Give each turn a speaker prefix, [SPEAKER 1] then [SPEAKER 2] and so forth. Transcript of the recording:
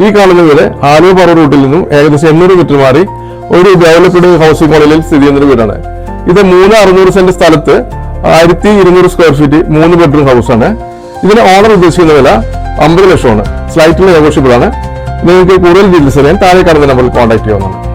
[SPEAKER 1] ഈ കാണുന്ന വീട് ആലുവ പറ റൂട്ടിൽ നിന്നും ഏകദേശം 800 മീറ്റർ മാറി ഒരു ഡെവലപ്ഡ് ഹൗസിംഗ് മോഡലിൽ സ്ഥിതി ചെയ്യുന്ന വീടാണ്. ഇത് 3,600 സെന്റ് സ്ഥലത്ത് 1,200 സ്ക്വയർ ഫീറ്റ് 3 ബെഡ്റൂം ഹൗസാണ്. ഇതിന് ഓണർ ഉദ്ദേശിക്കുന്ന വില 50 ലക്ഷമാണ്. സ്ലൈറ്റ്ലി നെഗോഷ്യബിൾ ആണ്. നിങ്ങൾക്ക് കൂടുതൽ ഡീറ്റെയിൽസ് അറിയാൻ താഴെ കാണുന്ന നമ്പറിൽ കോൺടാക്ട് ചെയ്യാവുന്നതാണ്.